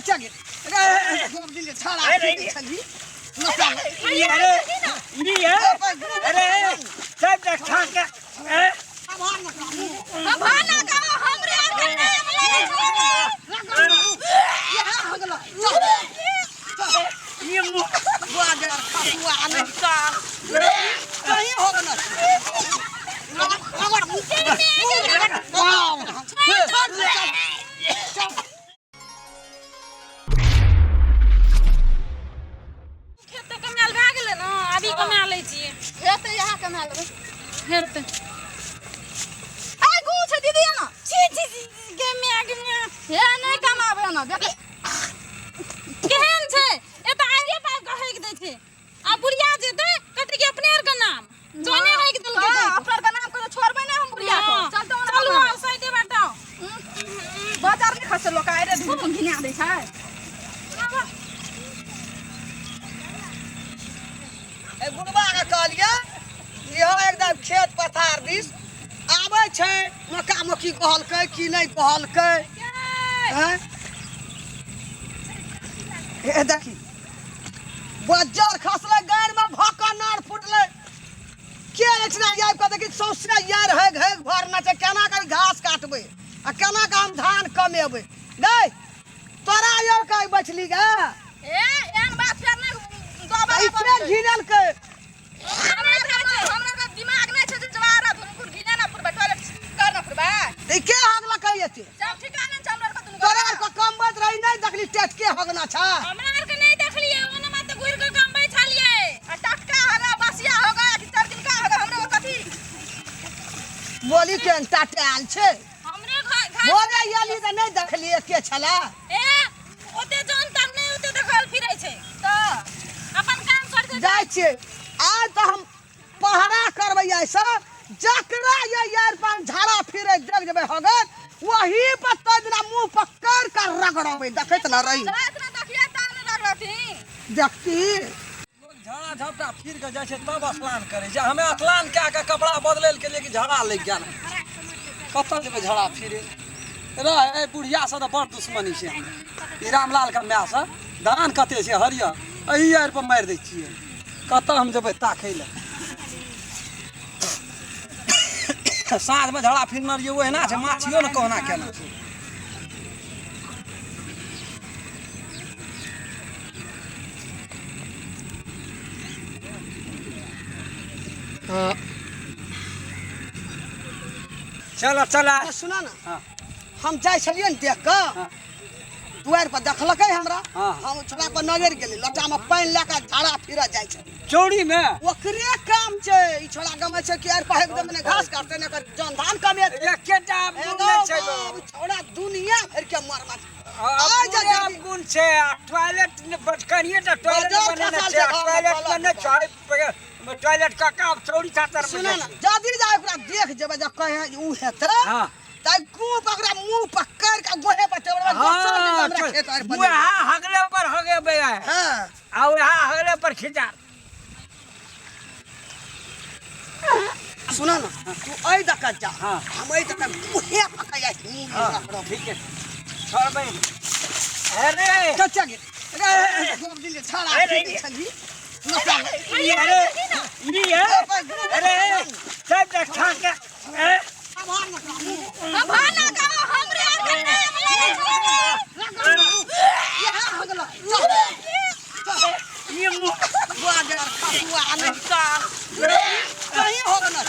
कच्चा के अरे छाड़ा छली अरे इनी है अरे सब खा के भाना का हमरे करने ये बुआ दे खसुआ नहीं का कहीं होगा ना खेत कमाल भए गेलै न अभी कमा लै छियै खेत यहाँ कमा लेबै खेत आइ गु छै दीदी न छी के हे नै कमाबै न केहन छै एत आइए पाइ कहै के दै छै आ बुढ़िया जेतै कथि के अपने आर के नाम जोने है के देलकै अपना के नाम को छोड़बै नै हम बुढ़िया को चलू आ साइडे बाटाओ बाजार में खसे लोक आइ रे धुन घिना दै छै ए बुढ़बा के कहलिए इहो एकदम खेत पथार दिस आबै छै मक्का मक्की कहलकै कि नहीं कहलकै हैं ए देखी बज्जर खसले गाड़ में भक्का नार फुटले के एछना यार कहते कि सौसरा यार है घे भरना छै केना के घास काटबै आ केना के हम धान कमेबै गै तोरा यो कहि बचली गे ए एन बात फेर नै दोबारा इतने घिनल के हमरा के दिमाग नै छै जे जवारा धुनकुर घिना ना पुरबा टॉयलेट करना पुरबा ई के हगला कहि एते सब ठिकाना छै हमरा के दुनु तोरा को कमबत रही नहीं देखली टेट के हगना छ हमरा आर के नै देखलिए ओने मत घुर के कमबै छलिए आ टटका होगा बसिया होगा कि 4 दिन का होगा हमरा कथि बोली के टाटे आल छै हमरे घर बोले याली त नहीं देखली के छला ए ओते जान तक नै ओते देखल फिरै छै त अपन काम कर दे जाय छै आज त हम पहरा करबै ऐसा जकरा ये यार पान झाड़ा फिरे देख जबे हगत वही पर तजना मुंह पकड़ कर रगड़बै देखैत न रही रात ना देखिए तान रगड़ती देखती झाड़ा झपटा फिर के जाय छै तब स्नान करे छै हमें स्नान कए के कपड़ा बदले के लिए कि झाड़ा लग गेल कतऽ जेबै झाड़ा फिरे रे बुढ़िया से त बड़ दुश्मनी छै ई रामलाल के माय से धान कते छै हरियर एही आर पर मारि दै छियै कतऽ हम जेबै ताकै ले साँझ में झड़ा फिरना रहिए ओहिना छै माछियो ने कहना केना छै चलो चला सुना ना हाँ हम जाय छलिए न देख के हाँ दुआर पर देखलकै हमरा हाँ। हम छोड़ा पर नजर गेली लटा में पानी लेके झाड़ा फिरा जाय छै चौड़ी में ओकरे काम छै ई छोड़ा गमे छै कि यार पाहे एकदम ने घास काटते ने कर जन धान कमे एकेटा गुण नै छै छोड़ा दुनिया भर के मार मार अब गुण छै टॉयलेट ने बटकनिए त टॉयलेट बनेने छै टॉयलेट में नै छै टॉयलेट का काम चौड़ी छातर में सुना ना जदी जाय ओकरा देख जेबे जब कहे उ हेतै हां त गु पकड़ा मुंह पकड़ के गोहे पर टेबल दोसर दिन हमरा खेत आर पर वहाँ हगले पर हगे बे हां आ वहाँ हगले पर खिंचा सुना ना तू आई दक जा हाँ। हम आई दक गोहे पकड़ जाय मुंह पकड़ ठीक है छोड़ बे अरे कच्चा के अरे गोब दिन छाड़ा छली अरे इनी है अरे सब खा के भाना का हमरे करने ये बुआ दे खसुआ नहीं का कहीं होगा ना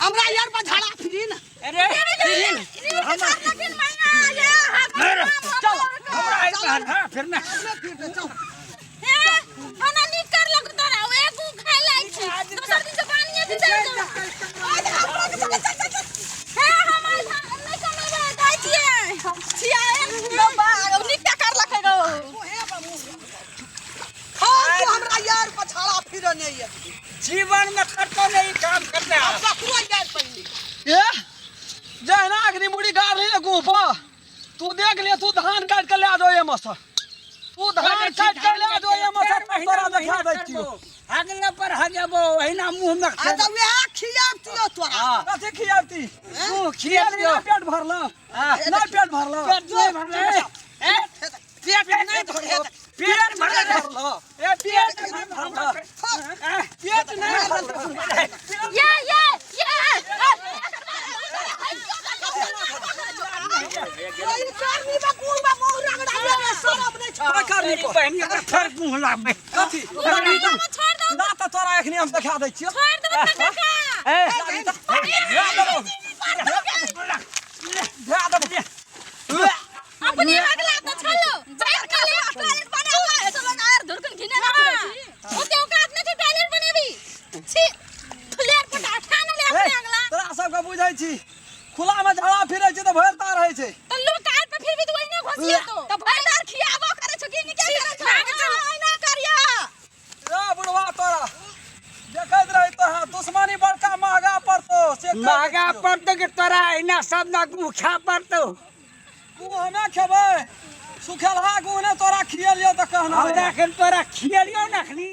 हमरा यार पर झाड़ा फिरी ना अरे चल हमरा फिर ना खाना नीक कर लग तोरा एगो खाइ लै छी दोसर दिन से पानी दे चल हे हम नहीं कमेबे जाइ छियै बाबा नीक कर लखे गो हमरा यार पर झाड़ा फिर नहीं है जीवन में कतो नहीं काम करते हैं ककरो यार पर ये जहना अग्नि मुड़ी गाड़ ली लगू पर तू देख ले तू धान काट के ले आ दो ये मसा तू धान काट के ले आ दो ये मसा तोरा खा दै छियो हगले पर हगेबो एहिना मुंह में आ तो वे खियाबतियो तोरा कथि खियाबती तू खिया दियो पेट भरलो नहीं पेट भरलो पेट नहीं भरले पेट नहीं भरले पेट भरलो ए पेट नहीं भरलो पेट नहीं भरलो ये कोई करनी बा कुल बा मोह रगड़ा दे शरम नहीं छ करनी को बहनी का थर मुंह लाबे कथि छोड़ दो ना तो तोरा एखनी हम दिखा दै छियो छोड़ दो काका ए अपने अगला तो छलो जान के लिए टॉयलेट बना हुआ है चलो ना यार धुरकन घिने ना पड़े ओते औकात नहीं थी टॉयलेट बनेबी छी फुलेर पर ठाना ले अपने अगला तोरा सबके बुझै छी खुला में झड़ा फिरै छै त भरता रहै छै तो लोग काल पे फिर भी तो वही घोसिए तो भरदार खियाबो करे छ कि नहीं करे छ ना करिया रे बुढ़वा तोरा देखैत रही तो दुश्मनी बड़का महंगा पड़तो से मागा पड़तो के तोरा एना सब ना मुखा पड़तो तू हमें खेबै सुखेलहा गुने तोरा खियलियो त कहना हमरा के तोरा खियलियो नखनी